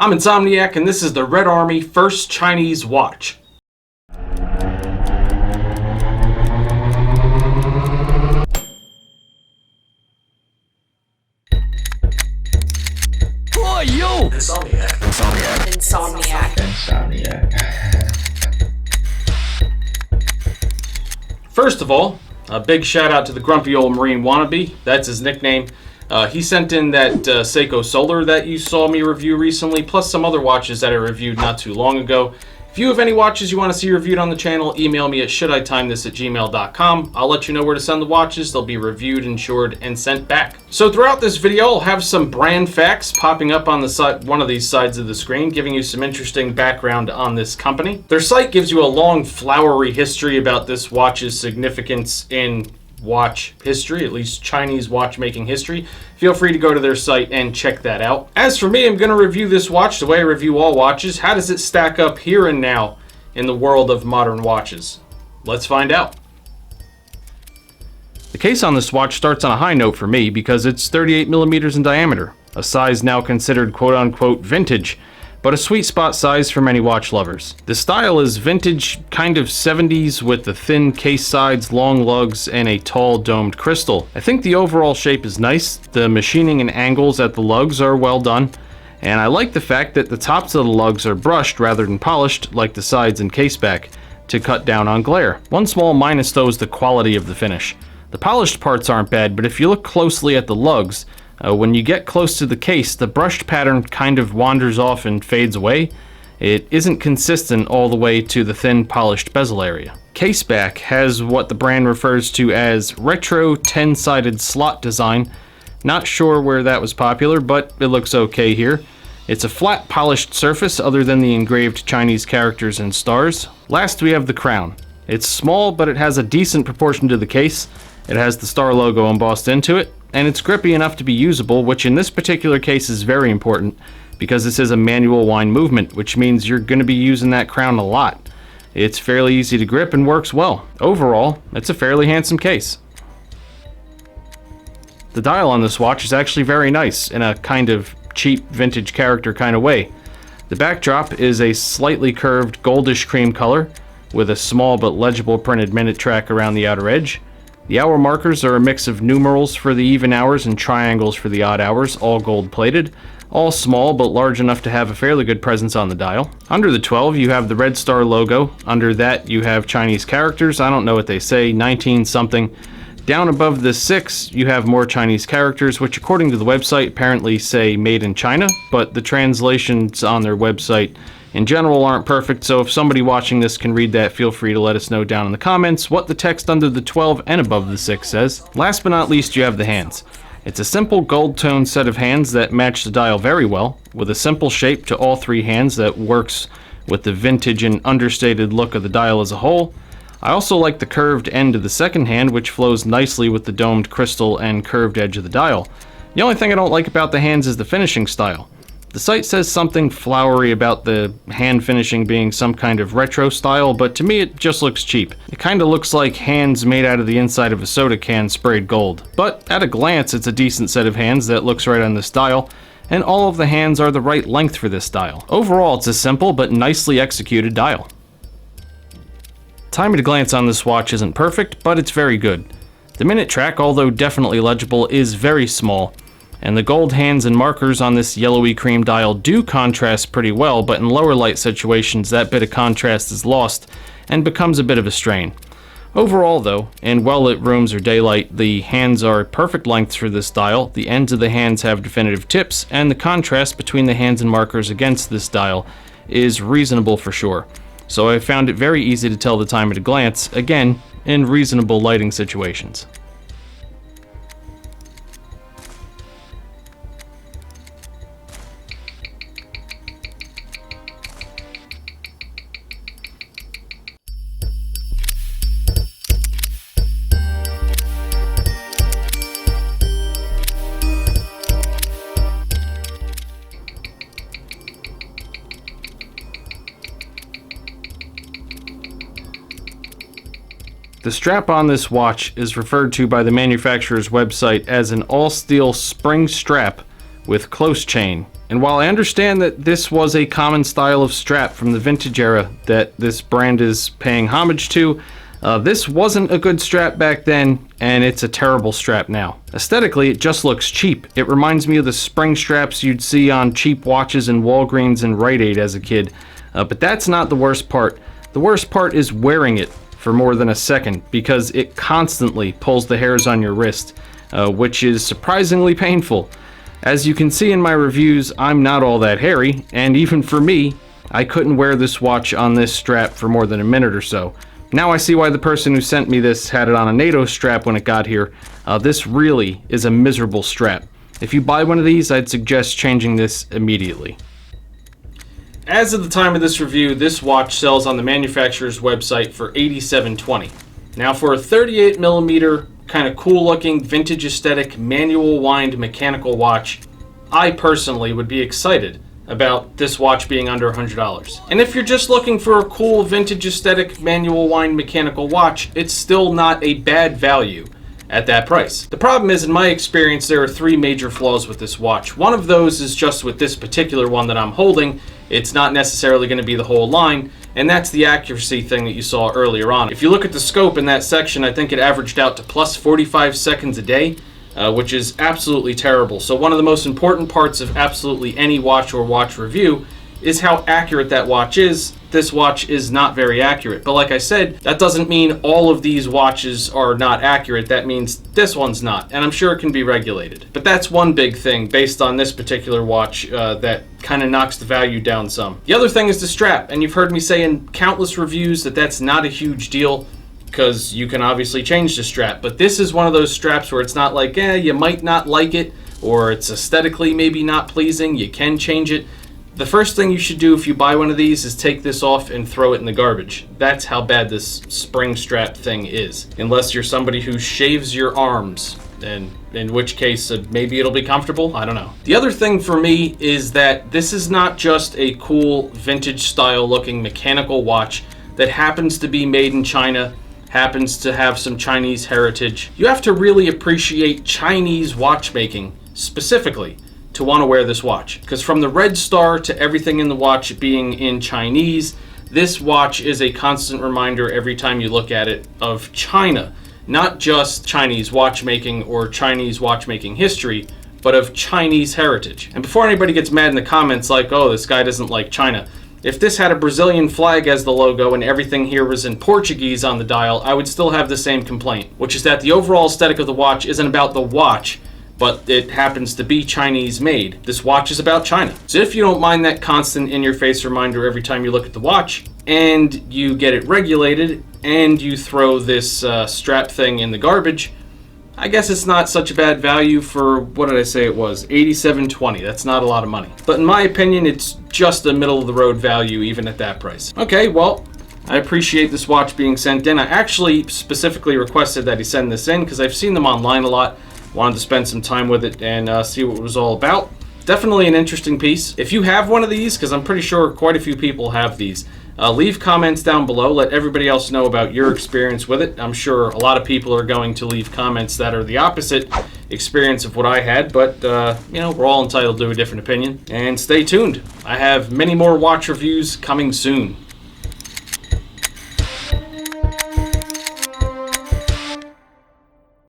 I'm Insomniac, and this is the Red Army First Chinese Watch. Who are you? Insomniac. First of all, a big shout out to the grumpy old Marine wannabe. That's his nickname. He sent in that Seiko Solar that you saw me review recently, plus some other watches that I reviewed not too long ago. If you have any watches you want to see reviewed on the channel, email me at shoulditimethis@gmail.com. I'll let you know where to send the watches. They'll be reviewed, insured, and sent back. So throughout this video, I'll have some brand facts popping up on the side, one of these sides of the screen, giving you some interesting background on this company. Their site gives you a long, flowery history about this watch's significance in watch history, at least Chinese watchmaking history. Feel free to go to their site and check that out. As for me, I'm going to review this watch the way I review all watches. How does it stack up here and now in the world of modern watches? Let's find out. The case on this watch starts on a high note for me because it's 38 millimeters in diameter, a size now considered quote-unquote vintage, but a sweet spot size for many watch lovers. The style is vintage, kind of 70s with the thin case sides, long lugs, and a tall domed crystal. I think the overall shape is nice. The machining and angles at the lugs are well done, and I like the fact that the tops of the lugs are brushed rather than polished like the sides and case back to cut down on glare. One small minus though is the quality of the finish. The polished parts aren't bad, but if you look closely at the lugs, when you get close to the case, the brushed pattern kind of wanders off and fades away. It isn't consistent all the way to the thin polished bezel area. Caseback has what the brand refers to as retro 10-sided slot design. Not sure where that was popular, but it looks okay here. It's a flat polished surface other than the engraved Chinese characters and stars. Last we have the crown. It's small, but it has a decent proportion to the case. It has the star logo embossed into it, and it's grippy enough to be usable, which in this particular case is very important because this is a manual wind movement, which means you're going to be using that crown a lot. It's fairly easy to grip and works well. Overall, it's a fairly handsome case. The dial on this watch is actually very nice in a kind of cheap vintage character kind of way. The backdrop is a slightly curved goldish cream color with a small but legible printed minute track around the outer edge. The hour markers are a mix of numerals for the even hours and triangles for the odd hours, all gold plated, all small but large enough to have a fairly good presence on the dial. Under the 12 you have the red star logo, under that you have Chinese characters, I don't know what they say, 19 something. Down above the 6 you have more Chinese characters, which according to the website apparently say made in China, but the translations on their website in general aren't perfect, so if somebody watching this can read that, feel free to let us know down in the comments what the text under the 12 and above the 6 says. Last but not least, you have the hands. It's a simple gold tone set of hands that match the dial very well, with a simple shape to all three hands that works with the vintage and understated look of the dial as a whole. I also like the curved end of the second hand, which flows nicely with the domed crystal and curved edge of the dial. The only thing I don't like about the hands is the finishing style. The site says something flowery about the hand finishing being some kind of retro style, but to me it just looks cheap. It kinda looks like hands made out of the inside of a soda can sprayed gold. But at a glance it's a decent set of hands that looks right on this dial, and all of the hands are the right length for this dial. Overall it's a simple but nicely executed dial. Time at a glance on this watch isn't perfect, but it's very good. The minute track, although definitely legible, is very small, and the gold hands and markers on this yellowy cream dial do contrast pretty well, but in lower light situations that bit of contrast is lost and becomes a bit of a strain. Overall though, in well-lit rooms or daylight, the hands are perfect lengths for this dial, the ends of the hands have definitive tips, and the contrast between the hands and markers against this dial is reasonable for sure. So I found it very easy to tell the time at a glance, again, in reasonable lighting situations. The strap on this watch is referred to by the manufacturer's website as an all-steel spring strap with close chain, And while I understand that this was a common style of strap from the vintage era that this brand is paying homage to, this wasn't a good strap back then, and it's a terrible strap now. Aesthetically, it just looks cheap. It reminds me of the spring straps you'd see on cheap watches in Walgreens and Rite Aid as a kid. But that's not the worst part. The worst part is wearing it for more than a second, because it constantly pulls the hairs on your wrist, which is surprisingly painful. As you can see in my reviews, I'm not all that hairy, and even for me, I couldn't wear this watch on this strap for more than a minute or so. Now I see why the person who sent me this had it on a NATO strap when it got here. This really is a miserable strap. If you buy one of these, I'd suggest changing this immediately. As of the time of this review, this watch sells on the manufacturer's website for $87.20. Now for a 38mm, kind of cool looking, vintage aesthetic, manual wind mechanical watch, I personally would be excited about this watch being under $100. And if you're just looking for a cool vintage aesthetic manual wind mechanical watch, it's still not a bad value at that price. The problem is, in my experience, there are three major flaws with this watch. One of those is just with this particular one that I'm holding. It's not necessarily going to be the whole line, and that's the accuracy thing that you saw earlier on. If you look at the scope in that section, I think it averaged out to plus 45 seconds a day, which is absolutely terrible. So one of the most important parts of absolutely any watch or watch review is how accurate that watch is. This watch is not very accurate. But like I said, that doesn't mean all of these watches are not accurate. That means this one's not, and I'm sure it can be regulated. But that's one big thing based on this particular watch that kind of knocks the value down some. The other thing is the strap, and you've heard me say in countless reviews that that's not a huge deal, because you can obviously change the strap. But this is one of those straps where it's not like, you might not like it, or it's aesthetically maybe not pleasing. You can change it. The first thing you should do if you buy one of these is take this off and throw it in the garbage. That's how bad this spring strap thing is. Unless you're somebody who shaves your arms, and in which case maybe it'll be comfortable, I don't know. The other thing for me is that this is not just a cool vintage style looking mechanical watch that happens to be made in China, happens to have some Chinese heritage. You have to really appreciate Chinese watchmaking specifically to want to wear this watch, because from the red star to everything in the watch being in Chinese, this watch is a constant reminder every time you look at it of China, not just Chinese watchmaking or Chinese watchmaking history, but of Chinese heritage. And before anybody gets mad in the comments like, oh, this guy doesn't like China, if this had a Brazilian flag as the logo and everything here was in Portuguese on the dial, I would still have the same complaint, which is that the overall aesthetic of the watch isn't about the watch, but it happens to be Chinese made. This watch is about China. So if you don't mind that constant in-your-face reminder every time you look at the watch, and you get it regulated, and you throw this strap thing in the garbage, I guess it's not such a bad value for, what did I say it was, $87.20. That's not a lot of money. But in my opinion, it's just a middle-of-the-road value even at that price. Okay, well, I appreciate this watch being sent in. I actually specifically requested that he send this in because I've seen them online a lot. Wanted to spend some time with it and see what it was all about. Definitely an interesting piece. If you have one of these, because I'm pretty sure quite a few people have these, leave comments down below. Let everybody else know about your experience with it. I'm sure a lot of people are going to leave comments that are the opposite experience of what I had, but we're all entitled to a different opinion. And stay tuned. I have many more watch reviews coming soon.